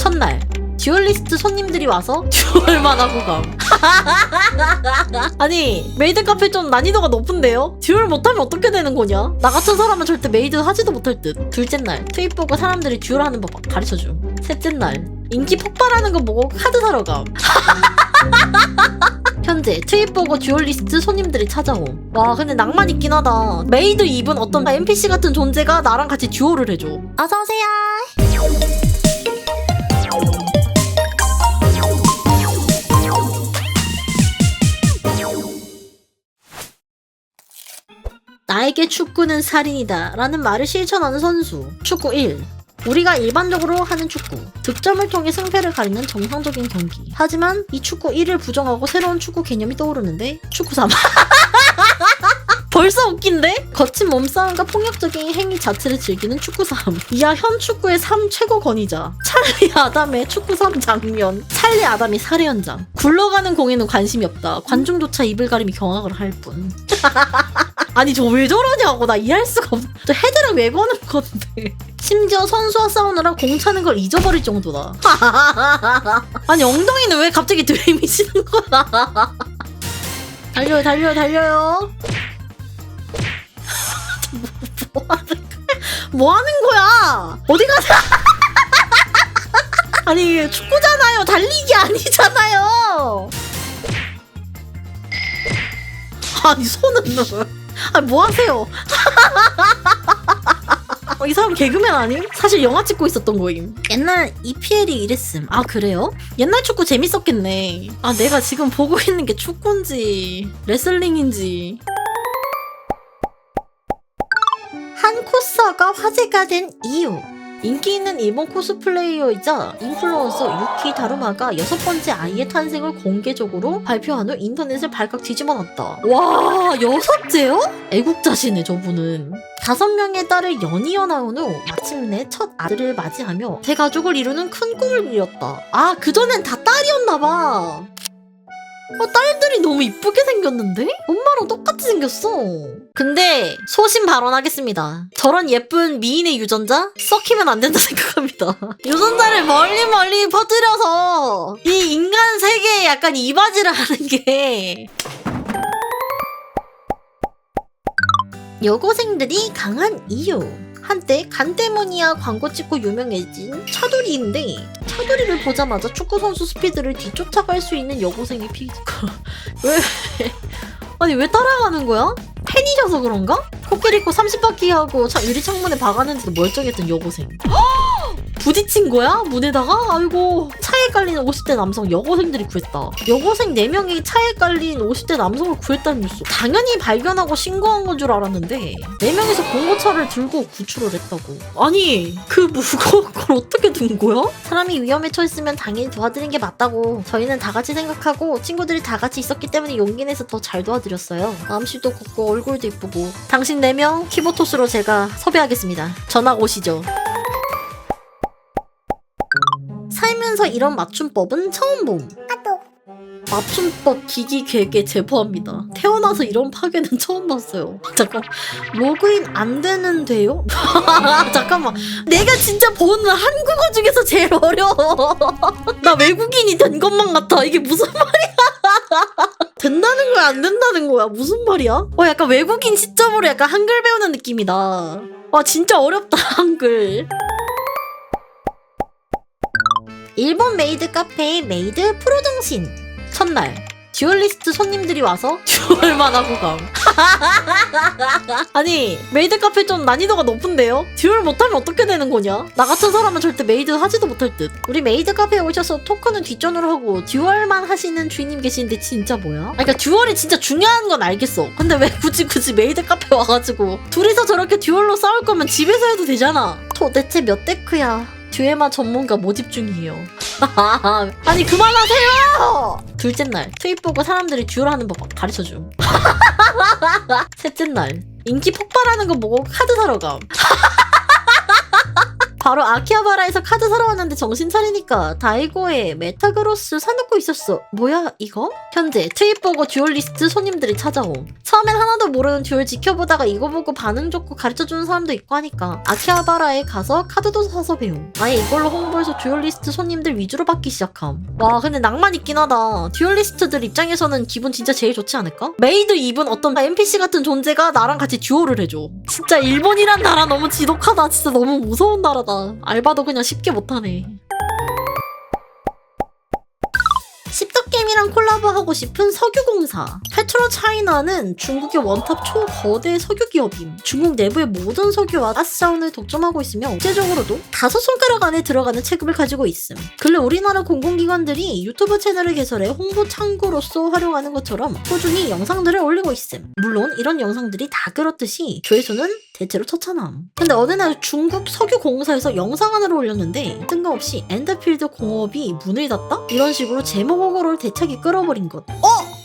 첫날 듀얼리스트 손님들이 와서 듀얼만 하고 감. 아니 메이드 카페 좀 난이도가 높은데요? 듀얼 못하면 어떻게 되는 거냐? 나 같은 사람은 절대 메이드 하지도 못할 듯. 둘째 날 트윗 보고 사람들이 듀얼 하는 법 가르쳐줌. 셋째 날 인기 폭발하는 거 보고 카드 사러 감. 현재 트윗 보고 듀얼리스트 손님들이 찾아옴. 와 근데 낭만 있긴 하다. 메이드 입은 어떤 NPC 같은 존재가 나랑 같이 듀얼을 해줘. 어서오세요. 나에게 축구는 살인이다 라는 말을 실천하는 선수. 축구 1. 우리가 일반적으로 하는 축구. 득점을 통해 승패를 가리는 정상적인 경기. 하지만 이 축구 1을 부정하고 새로운 축구 개념이 떠오르는데 축구 3. 벌써 웃긴데? 거친 몸싸움과 폭력적인 행위 자체를 즐기는 축구 3. 이하 현 축구의 3 최고 권위자. 찰리 아담의 축구 3 장면. 찰리 아담이 살해 현장. 굴러가는 공에는 관심이 없다. 관중조차 이불 가림이 경악을 할 뿐. 아니 저 왜 저러냐고. 나 이해할 수가 없어. 저 헤드랑 왜 거는 건데. 심지어 선수와 싸우느라 공 차는 걸 잊어버릴 정도다. 아니 엉덩이는 왜 갑자기 들이미시는 거야. 달려요 달려요 달려요. 뭐 하는 거야? 어디 가서? 아니 축구잖아요. 달리기 아니잖아요. 아니 손은 아니 뭐 하세요? 이 사람 개그맨 아님? 사실 영화 찍고 있었던 거임. 옛날 EPL이 이랬음. 아 그래요? 옛날 축구 재밌었겠네. 아 내가 지금 보고 있는 게 축구인지 레슬링인지. 한 코스가 화제가 된 이유. 인기 있는 일본 코스플레이어이자 인플루언서 유키 다루마가 6번째 아이의 탄생을 공개적으로 발표한 후 인터넷을 발칵 뒤집어놨다. 와 6째요? 애국자시네 저분은. 5명의 딸을 연이어 낳은 후 마침내 첫 아들을 맞이하며 대가족을 이루는 큰 꿈을 이뤘다. 아 그전엔 다 딸이었나봐. 딸들이 너무 이쁘게 생겼는데? 엄마랑 똑같이 생겼어. 근데 소신 발언하겠습니다. 저런 예쁜 미인의 유전자 썩히면 안 된다 생각합니다. 유전자를 멀리 퍼뜨려서 이 인간 세계에 약간 이바지를 하는 게 여고생들이 강한 이유. 한때 간데모니아 광고 찍고 유명해진 차두리인데 차두리를 보자마자 축구선수 스피드를 뒤쫓아갈 수 있는 여고생이 피지컬. 왜? 아니 왜 따라가는 거야? 팬이셔서 그런가? 코끼리 입고 30바퀴 하고 유리창문에 박았는데도 멀쩡했던 여고생. 부딪힌 거야? 문에다가? 아이고. 차에 깔린 50대 남성 여고생들이 구했다. 여고생 4명이 차에 깔린 50대 남성을 구했다는 뉴스. 당연히 발견하고 신고한 건 줄 알았는데 4명이서 봉고차를 들고 구출을 했다고. 아니 그 무거운 걸 어떻게 든 거야? 사람이 위험에 처했으면 당연히 도와드린 게 맞다고. 저희는 다 같이 생각하고 친구들이 다 같이 있었기 때문에 용기 내서 더 잘 도와드렸어요. 마음씨도 곱고 얼굴도 이쁘고. 당신 4명 키보토스로 제가 섭외하겠습니다. 전학 오시죠. 살면서 이런 맞춤법은 처음 봄. 맞춤법 기기 괴괴 제보합니다. 태어나서 이런 파괴는 처음 봤어요. 잠깐 로그인 안 되는데요? 잠깐만 내가 진짜 보는 한국어 중에서 제일 어려워. 나 외국인이 된 것만 같아. 이게 무슨 말이야? 된다는 거야 안 된다는 거야 무슨 말이야? 약간 외국인 시점으로 약간 한글 배우는 느낌이다. 와 진짜 어렵다 한글. 일본 메이드 카페의 메이드 프로 정신. 첫날 듀얼리스트 손님들이 와서 듀얼만 하고 감. 아니 메이드 카페 좀 난이도가 높은데요? 듀얼 못하면 어떻게 되는 거냐? 나 같은 사람은 절대 메이드 하지도 못할 듯. 우리 메이드 카페에 오셔서 토큰은 뒷전으로 하고 듀얼만 하시는 주인님 계시는데 진짜 뭐야? 그러니까 듀얼이 진짜 중요한 건 알겠어. 근데 왜 굳이 메이드 카페 와가지고 둘이서 저렇게 듀얼로 싸울 거면 집에서 해도 되잖아. 도대체 몇 데크야? 듀에마 전문가 모집 중이에요. 아니 그만하세요! 둘째 날 트윗 보고 사람들이 듀얼하는 법 가르쳐줌. 셋째 날 인기 폭발하는 거 보고 카드 사러 감. 바로 아키하바라에서 카드 사러 왔는데 정신 차리니까 다이고에 메타그로스 사놓고 있었어. 뭐야 이거? 현재 트윗 보고 듀얼리스트 손님들이 찾아옴. 처음엔 하나도 모르는 듀얼 지켜보다가 이거 보고 반응 좋고 가르쳐주는 사람도 있고 하니까 아키하바라에 가서 카드도 사서 배움. 아예 이걸로 홍보해서 듀얼리스트 손님들 위주로 받기 시작함. 와 근데 낭만 있긴 하다. 듀얼리스트들 입장에서는 기분 진짜 제일 좋지 않을까? 메이드 입은 어떤 NPC 같은 존재가 나랑 같이 듀오를 해줘. 진짜 일본이란 나라 너무 지독하다. 진짜 너무 무서운 나라다. 알바도 그냥 쉽게 못하네. 씹덕게임이랑 콜라보하고 싶은 석유공사. 페트로차이나는 중국의 원탑 초거대 석유기업임. 중국 내부의 모든 석유와 가스자원을 독점하고 있으며 국제적으로도 5손가락 안에 들어가는 체급을 가지고 있음. 근래 우리나라 공공기관들이 유튜브 채널을 개설해 홍보 창구로서 활용하는 것처럼 꾸준히 영상들을 올리고 있음. 물론 이런 영상들이 다 그렇듯이 조회수는 대체로 처참함. 근데 어느 날 중국 석유공사에서 영상 하나를 올렸는데 뜬금없이 엔더필드 공업이 문을 닫다? 이런 식으로 제목 어거를 대차게 끌어버린 것.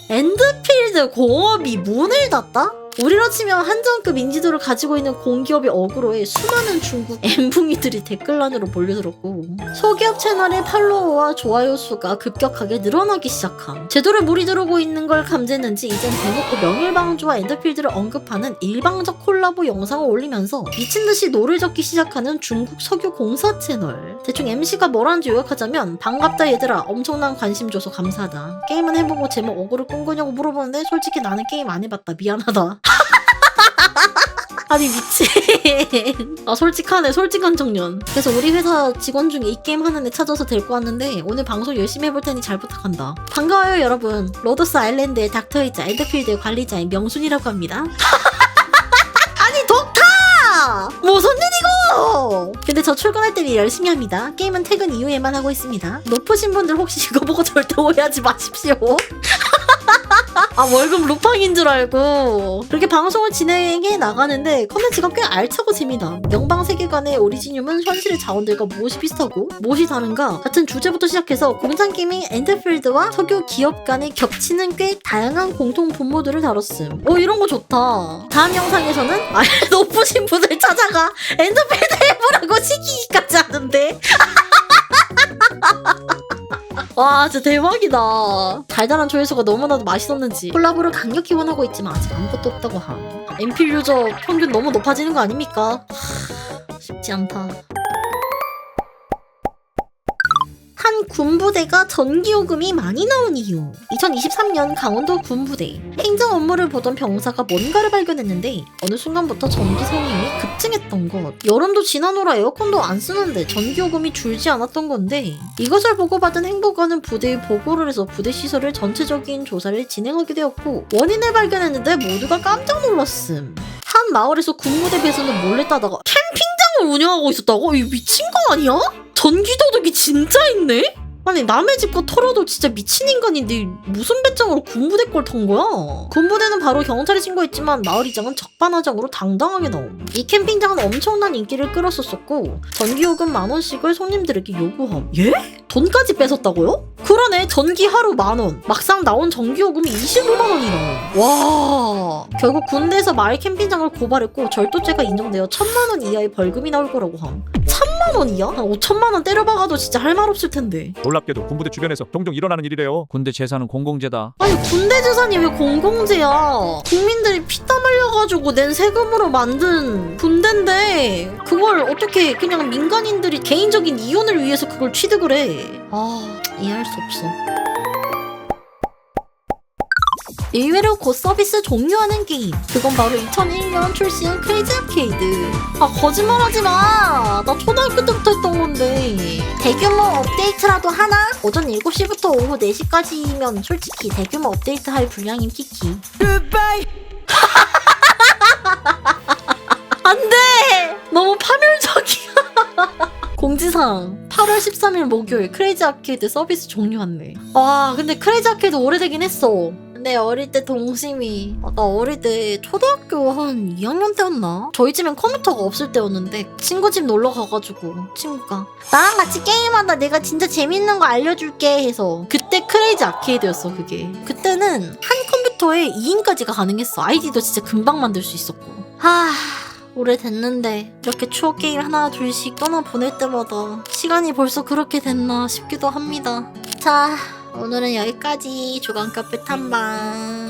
엔드필드 공업이 문을 닫다? 우리로 치면 한정급 인지도를 가지고 있는 공기업의 어그로에 수많은 중국 엠붕이들이 댓글란으로 몰려들었고 소기업 채널의 팔로워와 좋아요 수가 급격하게 늘어나기 시작함. 제도를 물이 들어오고 있는 걸 감지했는지 이젠 대놓고 명일방주와 엔더필드를 언급하는 일방적 콜라보 영상을 올리면서 미친듯이 노를 젓기 시작하는 중국 석유공사 채널. 대충 MC가 뭐라는지 요약하자면 반갑다 얘들아, 엄청난 관심 줘서 감사하다. 게임은 해보고 제목 어그로 끈 거냐고 물어보는데 솔직히 나는 게임 안 해봤다, 미안하다. 아니 미친. 솔직하네, 솔직한 청년. 그래서 우리 회사 직원 중에 이 게임 하는 애 찾아서 데리고 왔는데 오늘 방송 열심히 해볼 테니 잘 부탁한다. 반가워요 여러분. 로더스 아일랜드의 닥터이자 엔더필드의 관리자인 명순이라고 합니다. 아니 독타! 무슨 일이고! 근데 저 출근할 때는 열심히 합니다. 게임은 퇴근 이후에만 하고 있습니다. 높으신 분들 혹시 이거 보고 절대 오해하지 마십시오. 월급 루팡인 줄 알고 그렇게 방송을 진행해 나가는데 컨텐츠가 꽤 알차고 재미다. 영방 세계관의 오리지늄은 현실의 자원들과 무엇이 비슷하고 무엇이 다른가 같은 주제부터 시작해서 공상 게임인 엔더필드와 석유 기업 간에 겹치는 꽤 다양한 공통 분모들을 다뤘음. 이런 거 좋다. 다음 영상에서는 높으신 분을 찾아가 엔더필드 해보라고 시키기까지 하는데. 와 진짜 대박이다. 달달한 조회수가 너무나도 맛있었는지 콜라보를 강력히 원하고 있지만 아직 아무것도 없다고 함. MPL 유저 평균 너무 높아지는 거 아닙니까? 쉽지 않다. 한 군부대가 전기요금이 많이 나온 이유. 2023년 강원도 군부대. 행정 업무를 보던 병사가 뭔가를 발견했는데 어느 순간부터 전기 성능이 급증했던 것. 여름도 지나노라 에어컨도 안 쓰는데 전기요금이 줄지 않았던 건데 이것을 보고받은 행보관은 부대에 보고를 해서 부대 시설을 전체적인 조사를 진행하게 되었고 원인을 발견했는데 모두가 깜짝 놀랐음. 한 마을에서 군부대 배수는 몰래 따다가 캠핑장을 운영하고 있었다고? 이 미친 거 아니야? 전기도둑이 진짜 있네? 아니 남의 집 거 털어도 진짜 미친 인간인데 무슨 배짱으로 군부대 걸 턴 거야? 군부대는 바로 경찰에 신고했지만 마을이장은 적반하장으로 당당하게 나옴. 이 캠핑장은 엄청난 인기를 끌었었고 전기요금 10,000원씩을 손님들에게 요구함. 예? 돈까지 뺏었다고요? 그러네, 전기 하루 10,000원. 막상 나온 전기요금이 25만원이 나옴. 와, 결국 군대에서 마을 캠핑장을 고발했고 절도죄가 인정되어 1,000만원 이하의 벌금이 나올 거라고 함. 1,000만원이야? 한 5천만원 때려박아도 진짜 할 말 없을 텐데. 놀랍게도 군부대 주변에서 종종 일어나는 일이래요. 군대 재산은 공공재다. 아니 군대 재산이 왜 공공재야? 국민들이 피땀 흘려가지고 낸 세금으로 만든 군대인데 그걸 어떻게 그냥 민간인들이 개인적인 이윤을 위해서 그걸 취득을 해. 이해할 수 없어. 의외로 곧 서비스 종료하는 게임. 그건 바로 2001년 출시한 크레이지 아케이드. 거짓말하지마. 나 초등학교 때부터 했던 건데. 대규모 업데이트라도 하나? 오전 7시부터 오후 4시까지면 솔직히 대규모 업데이트 할 분량인 키키. 안돼! 너무 파멸적이야. 공지사항 8월 13일 목요일 크레이지 아케이드 서비스 종료했네. 와 근데 크레이지 아케이드 오래되긴 했어. 근데 어릴 때 동심이 나 어릴 때 초등학교 한 2학년 때였나? 저희 집엔 컴퓨터가 없을 때였는데 친구 집 놀러 가가지고 친구가 나랑 같이 게임하다 내가 진짜 재밌는 거 알려줄게 해서 그때 크레이지 아케이드였어. 그게 그때는 한 컴퓨터에 2인까지가 가능했어. 아이디도 진짜 금방 만들 수 있었고. 오래됐는데 이렇게 추억 게임 하나 둘씩 떠나 보낼 때마다 시간이 벌써 그렇게 됐나 싶기도 합니다. 자, 오늘은 여기까지. 조간 카페 탐방.